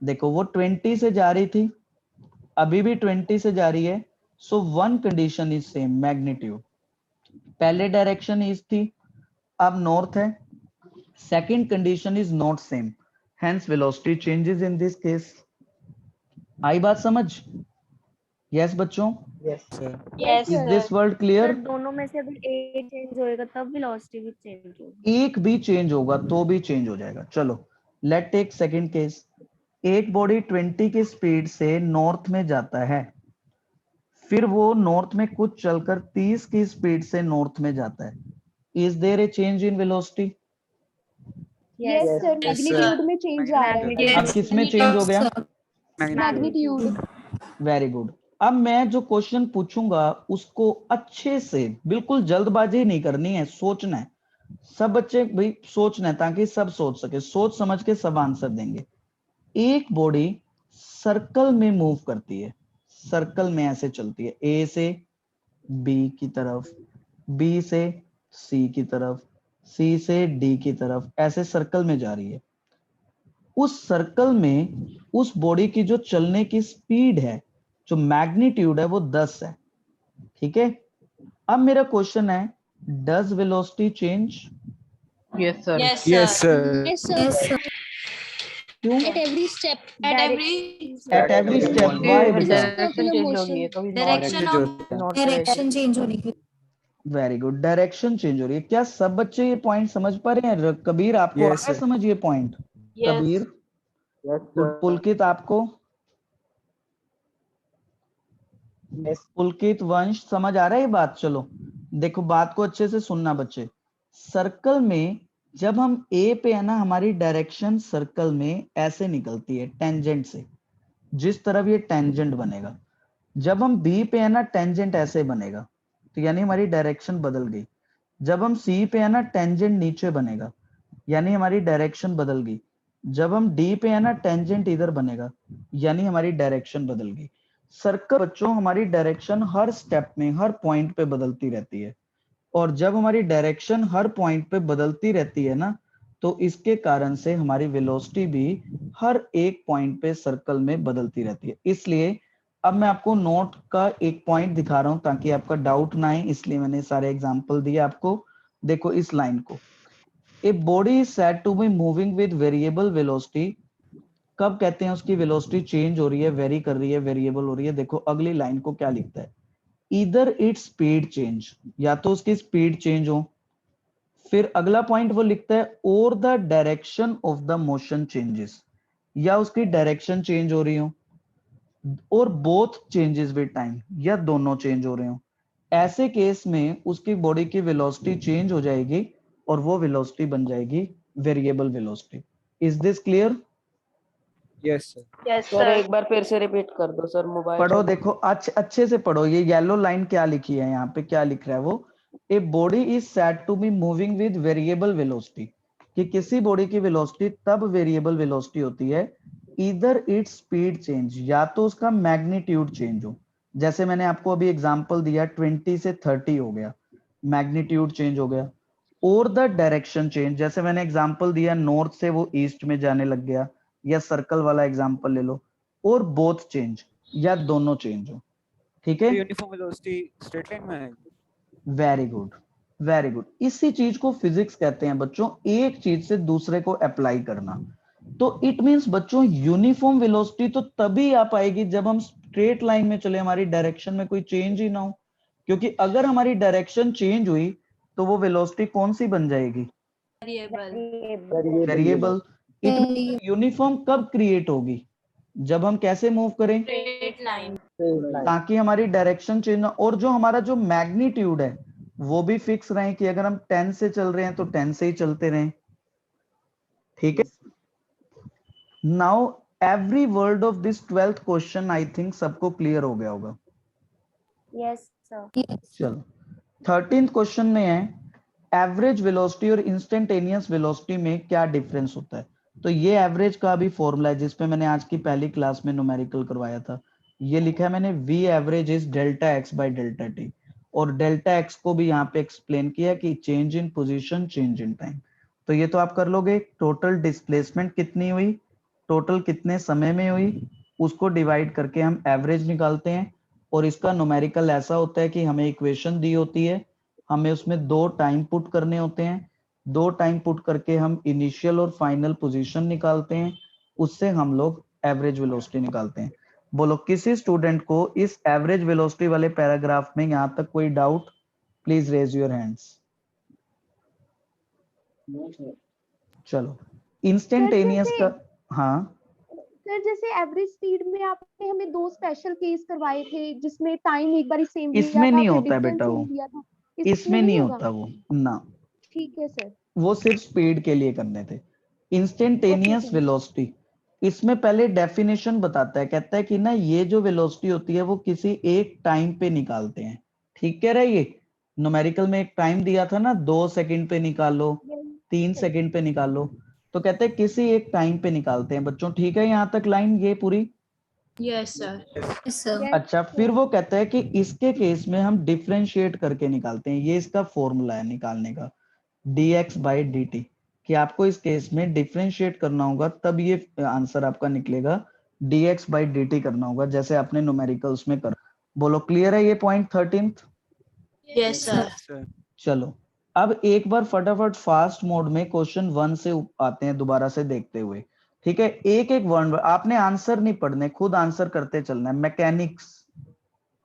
देखो वो 20 से जा रही थी, अभी भी 20 से जा रही है, so one condition is same, magnitude. पहले डायरेक्शन ईस्ट थी, अब नॉर्थ है, second condition is not same, hence velocity changes in this case. आई बात समझ? यस बच्चों, Sir. Yes is sir. This word sir clear? दोनों में से अगर एक चेंज होएगा तब वेलोसिटी भी चेंज होगी। एक भी चेंज होगा तो भी चेंज हो जाएगा। चलो लेट टेक सेकंड केस। एक बॉडी 20 की स्पीड से नॉर्थ में जाता है, फिर वो नॉर्थ में कुछ चलकर 30 की स्पीड से नॉर्थ में जाता है। Is there a change in velocity? Yes sir, magnitude में चेंज आ रहा है। अब किस में चेंज हो गया? मैग्नीट्यूड। Very good. अब मैं जो क्वेश्चन पूछूंगा उसको अच्छे से, बिल्कुल जल्दबाजी नहीं करनी है, सोचना है। सब बच्चे भाई सोचना है ताकि सब सोच सके, सोच समझ के सब आंसर देंगे। एक बॉडी सर्कल में मूव करती है, सर्कल में ऐसे चलती है, ए से बी की तरफ, बी से सी की तरफ, सी से डी की तरफ, ऐसे सर्कल में जा रही है। उस सर्कल में उस बॉडी की जो चलने की स्पीड है, जो मैग्नीट्यूड है, वो 10 है। ठीक है, अब मेरा क्वेश्चन है, does velocity change? Yes sir. Yes, Yes, sir. sir. Yes, sir. क्यों? At every step. At every at every step, why बेटा? डायरेक्शन चेंज होगी, कभी direction Direction of not Direction change होने की. वेरी गुड, डायरेक्शन चेंज हो रही है। क्या सब बच्चे ये पॉइंट समझ पा रहे हैं? कबीर आपको आ Yes, रहा है sir. समझ ये पॉइंट? Yes. कबीर, पुलकित आपको? पुलकित, वंश, समझ आ रहा है ये बात? चलो देखो बात को अच्छे से सुनना बच्चे। सर्कल में जब हम ए पे है ना, हमारी डायरेक्शन सर्कल में ऐसे निकलती है टेंजेंट से, जिस तरफ ये टेंजेंट बनेगा। जब हम बी पे है ना, टेंजेंट ऐसे बनेगा, तो यानी हमारी डायरेक्शन बदल गई। जब हम सी पे है ना, टेंजेंट नीचे बनेगा, यानी हमारी डायरेक्शन बदल गई। जब हम डी पे है ना, टेंजेंट इधर बनेगा, यानी हमारी डायरेक्शन बदल गई। सर्कल बच्चों हमारी डायरेक्शन हर स्टेप में, हर पॉइंट पे बदलती रहती है, और जब हमारी डायरेक्शन हर पॉइंट पे बदलती रहती है ना, तो इसके कारण से हमारी वेलोसिटी भी हर एक पॉइंट पे सर्कल में बदलती रहती है। इसलिए अब मैं आपको नोट का एक पॉइंट दिखा रहा हूं ताकि आपका डाउट ना आए, इसलिए मैंने सारे एग्जांपल दिए आपको। देखो इस लाइन को, a body is said to be moving with variable velocity. कब कहते हैं उसकी वेलोसिटी चेंज हो रही है, वेरी कर रही है, वेरिएबल हो रही है? देखो अगली लाइन को क्या लिखता है, इधर इट्स स्पीड चेंज, या तो उसकी स्पीड चेंज हो। फिर अगला पॉइंट वो लिखता है और the direction of the motion changes, या उसकी डायरेक्शन चेंज हो रही हो, और बोथ चेंजेस विद टाइम, या दोनों चेंज हो रहे हो। ऐसे केस में उसकी बॉडी की वेलोसिटी चेंज हो जाएगी और वो वेलोसिटी बन जाएगी variable velocity. Is this clear? Yes, sir. Yes sir sir. एक बार फिर से रिपीट कर दो सर, मोबाइल पढ़ो, देखो अच्छे से पढ़ो। ये येलो लाइन क्या लिखी है यहाँ पे, क्या लिख रहा है वो, a body is said to be moving with variable velocity, कि किसी बॉडी की वेलोसिटी तब वेरिएबल वेलोसिटी होती है, इधर इट्स स्पीड चेंज, या तो उसका मैग्नीट्यूड चेंज हो। जैसे मैंने आपको अभी एग्जांपल दिया, 20 से 30 हो गया, मैग्नीट्यूड चेंज हो गया। और द डायरेक्शन चेंज, जैसे मैंने एग्जांपल दिया नॉर्थ से वो ईस्ट में जाने लग गया, या सर्कल वाला एग्जांपल ले लो। और बोथ चेंज, या दोनों चेंज हो। ठीक है, तो यूनिफॉर्म वेलोसिटी स्ट्रेट लाइन में आएगी। Very good, very good. इसी चीज को फिजिक्स कहते हैं बच्चों, एक चीज से दूसरे को अप्लाई करना। तो इट मींस बच्चों यूनिफॉर्म वेलोसिटी तो तभी आ पाएगी जब हम स्ट्रेट लाइन में चले, हमारी डायरेक्शन में कोई चेंज ही ना हो। क्योंकि अगर हमारी डायरेक्शन चेंज हुई तो वो वेलोसिटी कौन सी बन जाएगी? Variable. वेरिएबल। यूनिफॉर्म कब क्रिएट होगी? जब हम कैसे मूव करें? Straight line. ताकि हमारी डायरेक्शन चेंज और जो हमारा जो मैग्नीट्यूड है वो भी फिक्स रहे कि अगर हम 10 से चल रहे हैं तो 10 से ही चलते रहें। ठीक है। Now every word of this 12th question I think सबको क्लियर हो गया होगा। Yes, sir. चलो 13th क्वेश्चन में है एवरेज वेलोसिटी और इंस्टेंटेनियस वेलोसिटी में क्या डिफरेंस होता है। तो ये एवरेज का भी फॉर्मूला है जिसपे मैंने आज की पहली क्लास में न्यूमेरिकल करवाया था। ये लिखा है मैंने v average is delta x by delta t और डेल्टा x को भी यहाँ पे एक्सप्लेन किया कि change in position change in time. तो ये तो आप कर लोगे। टोटल डिस्प्लेसमेंट कितनी हुई, टोटल कितने समय में हुई, उसको डिवाइड करके हम एवरेज निकालते हैं। और इसका न्यूमेरिकल ऐसा होता है कि हमें इक्वेशन दी होती है, हमें उसमें 2 टाइम पुट करने होते हैं, 2 टाइम पुट करके हम इनिशियल और फाइनल पोजीशन निकालते हैं, उससे हम लोग एवरेज वेलोसिटी निकालते हैं। बोलो किसी स्टूडेंट को इस एवरेज वेलोसिटी वाले पैराग्राफ में यहाँ तक कोई doubt? Please raise your hands. चलो इंस्टेंटेनियस का, हाँ सर जैसे एवरेज स्पीड में आपने हमें 2 स्पेशल केस करवाए थे जिसमें टाइम एक बार सेम दिया इसमें था, नहीं फिर होता है डिफरेंस बेटा वो, दिया था। इसमें नहीं होगा? होता वो ना, ठीक है सर। वो सिर्फ स्पीड के लिए करने थे। इंस्टेंटेनियस Okay, वेलोसिटी इसमें पहले डेफिनेशन बताता है, कहता है कि ना ये जो वेलोसिटी होती है वो किसी एक टाइम पे निकालते हैं। ठीक कह रहा है ये। न्यूमेरिकल में एक टाइम दिया था ना, 2 सेकंड पे निकालो, 3 सेकंड पे निकालो, तो कहते हैं किसी एक टाइम पे निकालते हैं। बच्चों ठीक है यहाँ तक लाइन ये पूरी? Yes, sir. अच्छा फिर वो कहता है कि इसके केस में हम डिफरेंशिएट करके निकालते हैं। ये इसका फॉर्मूला है निकालने का, dx बाई dt, कि आपको इस केस में डिफरेंशिएट करना होगा तब ये आंसर आपका निकलेगा। dx बाई dt करना होगा जैसे आपने न्यूमेरिकल्स में कर। बोलो क्लियर है ये point 13th? Yes, sir. sir. चलो अब एक बार फटाफट फास्ट मोड में क्वेश्चन 1 से आते हैं दोबारा से देखते हुए। ठीक है, एक एक वर्ड आपने आंसर नहीं पढ़ने, खुद आंसर करते चलना है। मैकेनिक्स,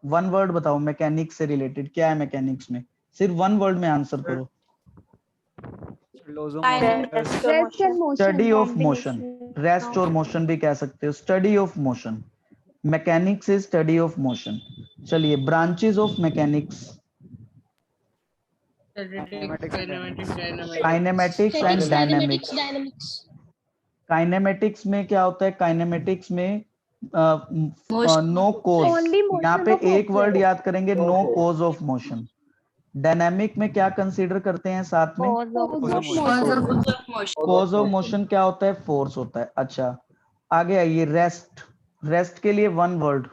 1 वर्ड बताओ मैकेनिक्स से रिलेटेड क्या है। मैकेनिक्स में सिर्फ 1 वर्ड में आंसर करो। Laws of Dynamics. motion. Rest and motion. Study of motion, rest और मोशन भी कह सकते हो। Study of motion, mechanics is study of motion. चलिए branches of mechanics, kinematics and dynamics. Kinematics में क्या होता है? काइनेमेटिक्स में नो कोज, Only motion यहाँ पे of एक वर्ड object. याद करेंगे, no cause of motion. Dynamic में क्या कंसीडर करते हैं साथ में? Cause of Cause of motion. motion. Cause of motion. Cause of motion क्या होता है? फोर्स होता है। अच्छा आगे आइए, रेस्ट। रेस्ट के लिए 1 word.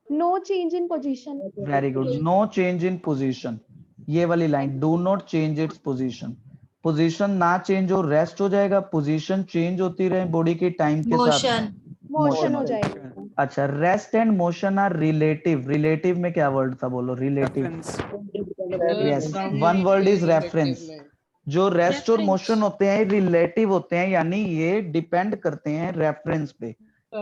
No change in position. Very good, no change in position. ये वाली line, do not change its position. Position ना चेंज हो, रेस्ट हो जाएगा। पोजीशन चेंज होती रहे बॉडी के टाइम के साथ, Motion. मोशन हो हो जाएगा। अच्छा rest and motion are relative. Relative में क्या वर्ड था? बोलो relative. Reference. Yes, 1 word is reference. जो रेस्ट और मोशन होते हैं रिलेटिव होते हैं, यानी ये डिपेंड करते हैं रेफरेंस पे।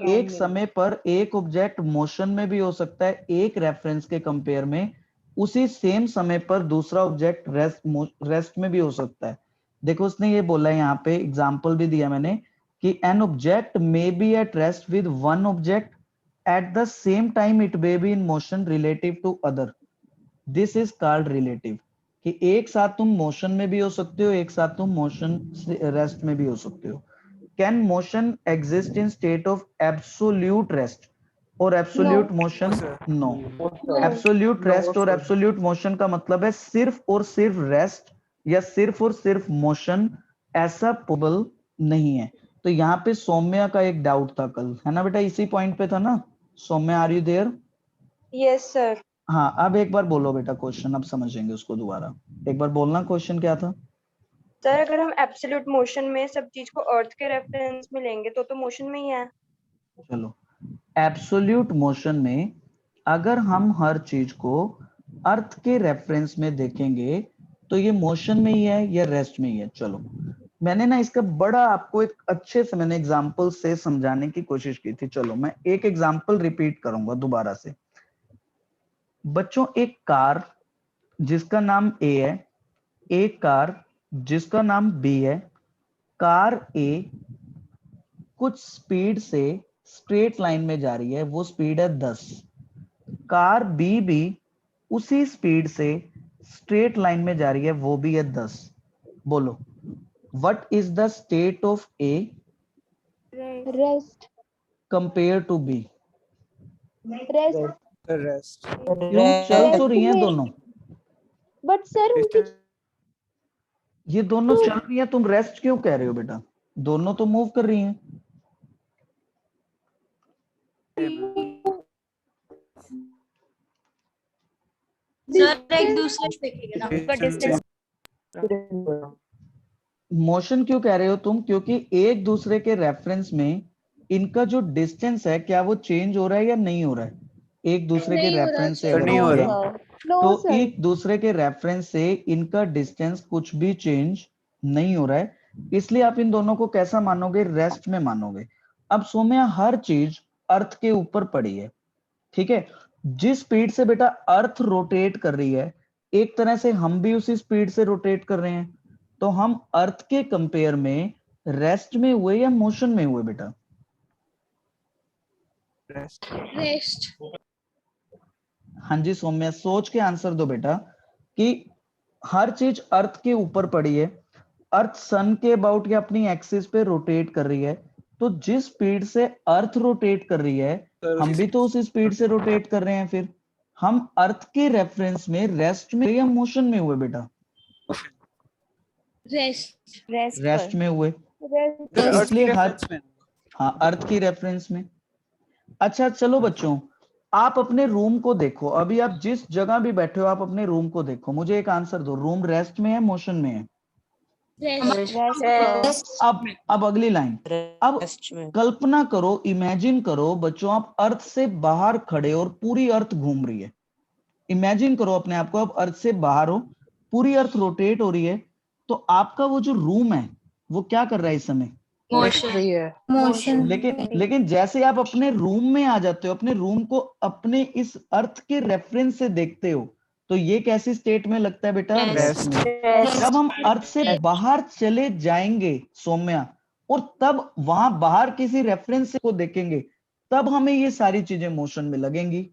एक समय पर एक ऑब्जेक्ट मोशन में भी हो सकता है एक रेफरेंस के कंपेयर में, उसी सेम समय पर दूसरा ऑब्जेक्ट रेस्ट में भी हो सकता है। देखो उसने ये बोला है यहाँ पे, एग्जांपल भी दिया मैंने कि an object may be at rest with one object at the same time it may be in motion relative to other. This is called relative, कि एक साथ तुम मोशन में भी हो सकते हो, एक साथ तुम मोशन रेस्ट में भी हो सकते हो। Can motion exist in state of absolute rest और absolute motion? No. Absolute rest और एब्सोल्यूट मोशन का मतलब है सिर्फ और सिर्फ रेस्ट या सिर्फ और सिर्फ मोशन, ऐसा पॉसिबल नहीं है। तो यहाँ पे सौम्या का एक डाउट था कल, है ना बेटा? इसी पॉइंट पे था ना Soumya? Are you there? Yes sir. हाँ अब एक बार बोलो बेटा क्वेश्चन, अब समझेंगे उसको दोबारा। एक बार बोलना क्वेश्चन क्या था। सर अगर हम एब्सोल्यूट मोशन में सब चीज को अर्थ के रेफरेंस में लेंगे तो मोशन में ही है। चलो एब्सोल्यूट मोशन में अगर हम हर चीज को अर्थ के रेफरेंस में देखेंगे तो ये मोशन में ही है या रेस्ट में ही है। चलो मैंने ना इसका बड़ा आपको एक अच्छे से मैंने एग्जांपल से समझाने की कोशिश की थी। चलो मैं एक एग्जांपल रिपीट करूंगा दोबारा से। बच्चों एक कार जिसका नाम ए है, एक कार जिसका नाम बी है, कार ए कुछ स्पीड से स्ट्रेट लाइन में जा रही है, वो स्पीड है 10। कार बी भी उसी स्पीड से स्ट्रेट लाइन में जा रही है, वो भी है 10। बोलो, what is the state of a rest compare to be? Rest rest क्यों? चल तो रही हैं दोनों, बट सर उनकी ये दोनों चल रही हैं, तुम रेस्ट क्यों कह रहे हो बेटा? दोनों तो मूव कर रही हैं। सर एक दूसरे से देखेंगे ना उनका डिस्टेंस मोशन क्यों कह रहे हो तुम? क्योंकि एक दूसरे के रेफरेंस में इनका जो डिस्टेंस है, क्या वो चेंज हो रहा है या नहीं हो रहा है? एक दूसरे के रेफरेंस से अगर नहीं हो देखें, रहा। नो तो सर एक दूसरे के रेफरेंस से इनका डिस्टेंस कुछ भी चेंज नहीं हो रहा है, इसलिए आप इन दोनों को कैसा मानोगे? रेस्ट में मानोगे। अब सोम्या, हर चीज अर्थ के ऊपर पड़ी है, ठीक है? जिस स्पीड से बेटा अर्थ रोटेट कर रही है, एक तरह से हम भी उसी स्पीड से रोटेट कर रहे हैं, तो हम अर्थ के कंपेयर में रेस्ट में हुए या मोशन में हुए बेटा? रेस्ट हाँ जी सौम्या, सोच के आंसर दो बेटा कि हर चीज अर्थ के ऊपर पड़ी है, अर्थ सन के अबाउट या अपनी एक्सिस पे रोटेट कर रही है, तो जिस स्पीड से अर्थ रोटेट कर रही है, हम भी तो उसी स्पीड से रोटेट कर रहे हैं। फिर हम अर्थ के रेफरेंस में रेस्ट में या मोशन में हुए बेटा? रेस्ट रेस्ट में हुए, रेस्ट इसलिए हर हाँ अर्थ की रेफरेंस में। अच्छा चलो बच्चों, आप अपने रूम को देखो, अभी आप जिस जगह भी बैठे हो आप अपने रूम को देखो, मुझे एक आंसर दो, रूम रेस्ट में है मोशन में है? अब अगली लाइन, अब रेस्ट में कल्पना करो, इमेजिन करो बच्चों, आप अर्थ से बाहर खड़े और पूरी अर्थ घूम रही है। इमेजिन करो अपने आप को, अब अर्थ से बाहर हो, पूरी अर्थ रोटेट हो रही है, तो आपका वो जो रूम है वो क्या कर रहा है इस समय? मोशन लेकिन जैसे आप अपने रूम में आ जाते हो, अपने रूम को अपने इस अर्थ के रेफरेंस से देखते हो, तो ये कैसी स्टेट में लगता है बेटा? रेस्ट में। जब हम अर्थ से बाहर चले जाएंगे सौम्या, और तब वहां बाहर किसी रेफरेंस को देखेंगे, तब हमें ये सारी चीजें मोशन में लगेंगी।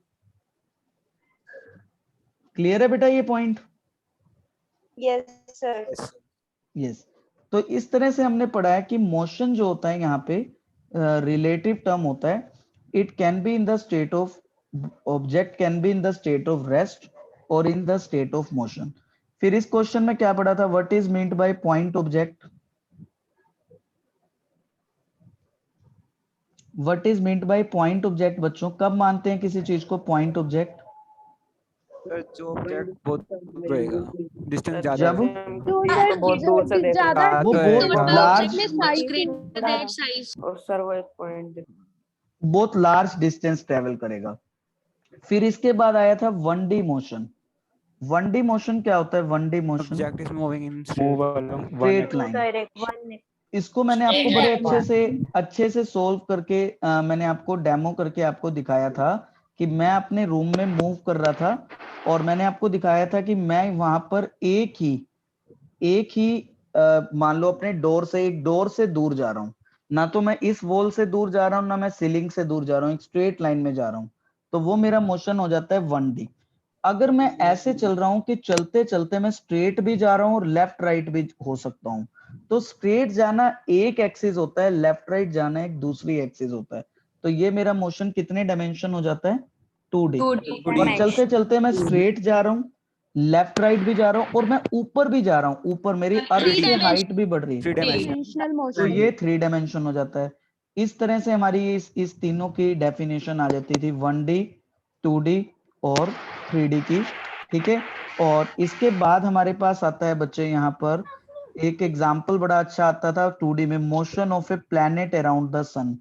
क्लियर है बेटा ये पॉइंट? Yes sir. यस। तो इस तरह से हमने पढ़ा है कि मोशन जो होता है यहाँ पे रिलेटिव टर्म होता है, it can be in the state of object, can be in the state of rest और in the state of motion. फिर इस क्वेश्चन में क्या पढ़ा था? What is meant by point object? What is meant by point object बच्चों? कब मानते हैं किसी चीज को पॉइंट ऑब्जेक्ट? जो ऑब्जेक्ट बहुत दूर रहेगा, डिस्टेंस ज्यादा जब तो सर बहुत दूर से देख ज्यादा रहा वो बहुत लार्ज, और सर वो एक पॉइंट बहुत लार्ज डिस्टेंस ट्रेवल करेगा। फिर इसके बाद आया था 1D मोशन। 1D मोशन क्या होता है? 1D motion object is moving in straight line. Direct इसको मैंने आपको बड़े अच्छे से सोल्व करके मैंने आपको डेमो करके आपको दिखाया था कि मैं अपने रूम में मूव कर रहा था, और मैंने आपको दिखाया था कि मैं वहां पर एक ही मान लो अपने एक डोर से दूर जा रहा हूँ, ना तो मैं इस वॉल से दूर जा रहा हूँ, ना मैं सीलिंग से दूर जा रहा हूँ, एक स्ट्रेट लाइन में जा रहा हूँ, तो वो मेरा मोशन हो जाता है 1D। अगर मैं ऐसे चल रहा हूँ कि चलते चलते मैं स्ट्रेट भी जा रहा हूँ और लेफ्ट राइट भी हो सकता हूँ, तो स्ट्रेट जाना एक एक्सिस होता है, लेफ्ट राइट जाना एक दूसरी एक्सिस होता है, तो ये मेरा मोशन कितने डायमेंशन हो जाता है? 2D। और चलते चलते मैं स्ट्रेट जा रहा हूँ, लेफ्ट राइट भी जा रहा हूँ, और मैं ऊपर भी जा रहा हूँ, ऊपर मेरी अर्थ की हाइट भी बढ़ रही है, डायमेंशनल तो मोशन ये 3 डायमेंशन हो जाता है। इस तरह से हमारी इस तीनों की डेफिनेशन आ जाती थी, 1D 2D और 3D की, ठीक है। और इसके बाद हमारे पास आता है बच्चे यहाँ पर एक एग्जाम्पल बड़ा अच्छा आता था 2D में, motion of a planet around the sun.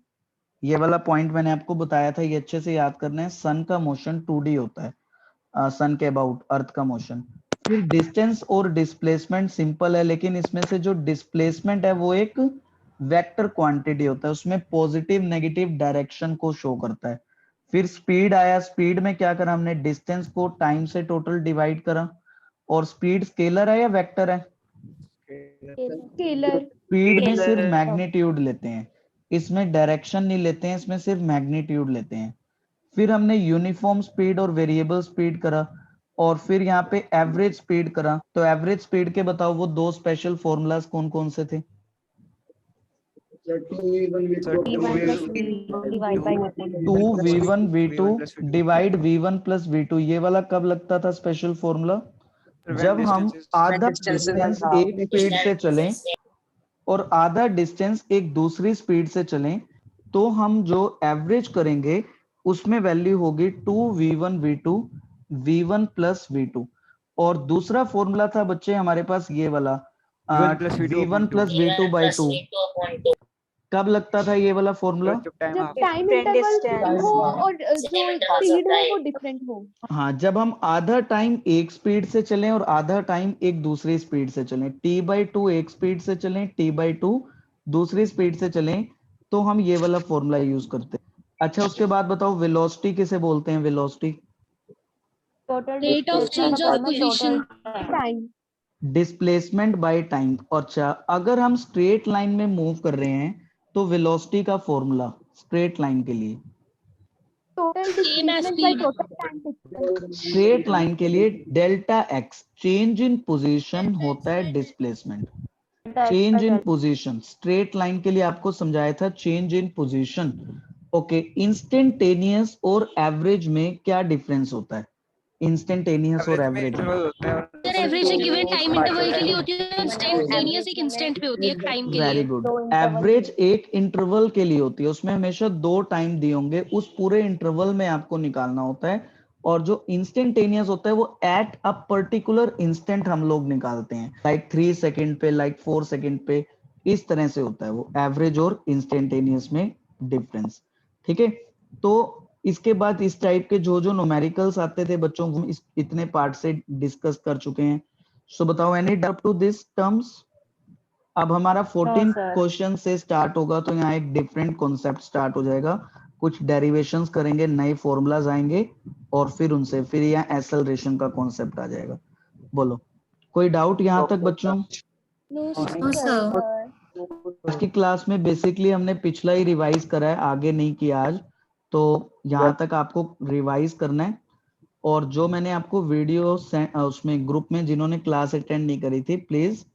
ये वाला पॉइंट मैंने आपको बताया था, ये अच्छे से याद करना है। सन का मोशन 2D होता है, सन के अबाउट अर्थ का मोशन। फिर डिस्टेंस और डिस्प्लेसमेंट सिंपल है, लेकिन इसमें से जो डिस्प्लेसमेंट है वो एक वेक्टर क्वांटिटी होता है, उसमें पॉजिटिव नेगेटिव डायरेक्शन को शो करता है। फिर स्पीड आया, स्पीड में क्या करा हमने? डिस्टेंस को टाइम से टोटल डिवाइड करा। और स्पीड स्केलर है या वेक्टर है? स्केलर स्पीड में सिर्फ मैग्नीट्यूड लेते हैं, इसमें डायरेक्शन नहीं लेते हैं, इसमें सिर्फ मैग्नीट्यूड लेते हैं। फिर हमने यूनिफॉर्म स्पीड और वेरिएबल स्पीड करा, और फिर यहाँ पे एवरेज स्पीड करा। तो एवरेज स्पीड के बताओ वो दो स्पेशल फॉर्मूलाज कौन कौन से थे? To v1 v2 divide v1 plus v2, ये वाला कब लगता था स्पेशल फॉर्मूला? जब हम आधा डिस्टेंस एक स्पीड से चलें और आधा डिस्टेंस एक दूसरी स्पीड से चलें, तो हम जो एवरेज करेंगे उसमें वैल्यू होगी 2v1 v2 v1 plus v2। और दूसरा फॉर्मूला था बच्चे हमारे पास ये वाला v1 प्लस v2 बाई 2। कब लगता था ये वाला फॉर्मूला? जब टाइम इंटरवल हो और जो स्पीड हो वो डिफरेंट हो। हाँ, जब हम आधा टाइम एक स्पीड से चलें और आधा टाइम एक दूसरी स्पीड से चलें, t/2 एक स्पीड से चलें, t/2 दूसरी स्पीड से चलें, तो हम ये वाला फॉर्मूला यूज करते हैं। अच्छा, उसके बाद बताओ वेलोसिटी किसे बोलते हैं? Velocity Rate of change of position. Time displacement by time. अच्छा, अगर हम स्ट्रेट लाइन में मूव कर रहे हैं तो वेलोसिटी का फॉर्मूला स्ट्रेट लाइन के लिए, total displacement by total time distance. Straight line के लिए delta x change in position होता है displacement. Change in position straight line के लिए आपको समझाया था, change in position. Okay, instantaneous और एवरेज में क्या डिफरेंस होता है? इंस्टेंटेनियस और एवरेज सर एवरेज एक गिवन टाइम इंटरवल के लिए होती है, इंस्टेंटेनियस एक इंस्टेंट पे होती है टाइम के लिए। Very good. एवरेज एक इंटरवल के लिए होती है, उसमें हमेशा 2 टाइम दिए होंगे, उस पूरे इंटरवल में आपको निकालना होता है। और जो इंस्टेंटेनियस होता है वो एट अ पर्टिकुलर इंस्टेंट हम लोग निकालते हैं, लाइक 3 सेकंड पे, लाइक 4 सेकंड पे, इस तरह से होता है वो एवरेज और इंस्टेंटेनियस में डिफरेंस। ठीक है, तो इसके बाद इस टाइप के जो जो न्यूमेरिकल्स आते थे बच्चों, हम इस इतने पार्ट से डिस्कस कर चुके हैं। सो बताओ, any doubt to this terms? अब हमारा 14 क्वेश्चन से स्टार्ट होगा, तो यहाँ एक डिफरेंट कॉन्सेप्ट स्टार्ट हो जाएगा। कुछ डेरिवेशंस करेंगे, नए फॉर्मूलाज आएंगे, और फिर उनसे फिर यहाँ एक्सेलरेशन का कॉन्सेप्ट आ जाएगा। बोलो, कोई डाउट यहाँ तक बच्चों? आज की क्लास में बेसिकली हमने पिछला ही रिवाइज करा है, आगे नहीं किया आज, तो यहाँ तक आपको रिवाइज करना है। और जो मैंने आपको वीडियो उसमें ग्रुप में जिन्होंने क्लास अटेंड नहीं करी थी, प्लीज